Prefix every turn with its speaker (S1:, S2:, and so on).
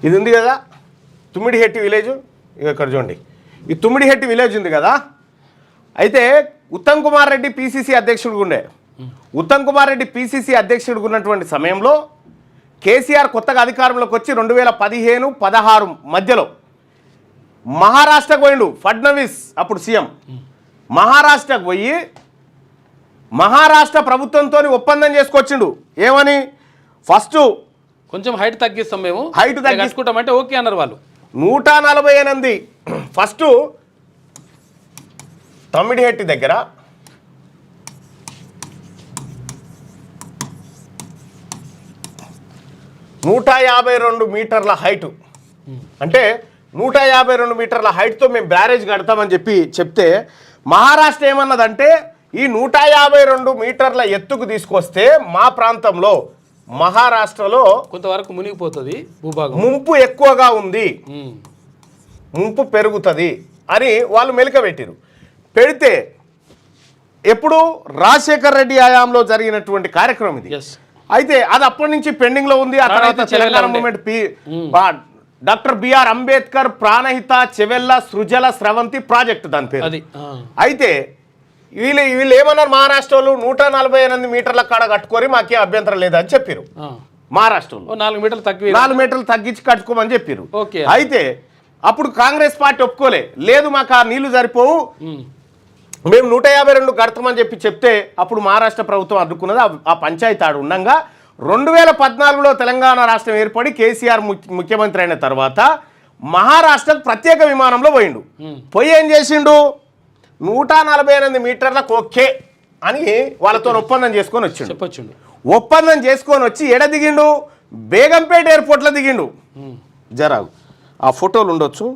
S1: ఇది ఉంది కదా తుమ్మిడిహెట్టి విలేజ్, ఇక్కడ చూడండి ఈ తుమ్మిడిహెట్టి విలేజ్ ఉంది కదా. అయితే ఉత్తమ్ కుమార్ రెడ్డి పిసిసి అధ్యక్షుడిగా ఉండే. ఉత్తమ్ కుమార్ రెడ్డి పిసిసి అధ్యక్షుడిగా ఉన్నటువంటి సమయంలో కేసీఆర్ కొత్తగా అధికారంలోకి వచ్చి 2015-16 మధ్యలో మహారాష్ట్రకు పోయిండు. ఫడ్నవీస్ అప్పుడు సీఎం. మహారాష్ట్రకు పోయి మహారాష్ట్ర ప్రభుత్వంతో ఒప్పందం చేసుకొచ్చిండు. ఏమని? ఫస్ట్
S2: కొంచెం హైట్ తగ్గిస్తాం, మేము
S1: హైట్
S2: తగ్గించుకుంటామంటే ఓకే అన్నారు వాళ్ళు.
S1: 148 ఫస్ట్ తమ్మిడిహెట్టి దగ్గర 152 మీటర్ల హైటు, అంటే 152 మీటర్ల హైట్తో మేము బ్యారేజ్ కడతామని చెప్తే మహారాష్ట్ర ఏమన్నదంటే ఈ 152 మీటర్ల ఎత్తుకు తీసుకొస్తే మా ప్రాంతంలో మహారాష్ట్రలో
S2: కొంతవరకు మునిగిపోతుంది, భూభాగం
S1: ముంపు ఎక్కువగా ఉంది, ముంపు పెరుగుతుంది అని వాళ్ళు మెలికబెట్టిరు. పెడితే ఎప్పుడు రాజశేఖర్ రెడ్డి హయాంలో జరిగినటువంటి కార్యక్రమం ఇది. అయితే అది అప్పటి నుంచి పెండింగ్ లో ఉంది. ఆ తర్వాత Telangana movement doctor BR Ambedkar Pranahita Chevella Sujala Sravanthi project దాని పేరు. అయితే వీళ్ళు ఏమన్నారు, మహారాష్ట్రలో 148 మీటర్ల కాడ కట్టుకొని మాకే అభ్యంతరం లేదని చెప్పారు. మహారాష్ట్రలో
S2: 4 మీటర్లు
S1: తగ్గించి కట్టుకోమని చెప్పారు. అయితే అప్పుడు కాంగ్రెస్ పార్టీ ఒప్పుకోలే, లేదు మాకు ఆ నీళ్లు సరిపోవు, మేము 152 కడతామని చెప్తే అప్పుడు మహారాష్ట్ర ప్రభుత్వం అడ్డుకున్నది. ఆ పంచాయతీ ఆడు ఉండగా 2014లో తెలంగాణ రాష్ట్రం ఏర్పడి కేసీఆర్ ముఖ్యమంత్రి అయిన తర్వాత మహారాష్ట్రకు ప్రత్యేక విమానంలో పోయిండు. పోయి ఏం చేసిండు, 148 మీటర్లకు ఓకే అని వాళ్ళతో ఒప్పందం చేసుకొని వచ్చిండు. ఒప్పందం చేసుకొని వచ్చి ఎడ దిగిండు, బేగంపేట ఎయిర్పోర్ట్లో దిగిండు. జరాగు ఆ ఫోటోలు ఉండొచ్చు.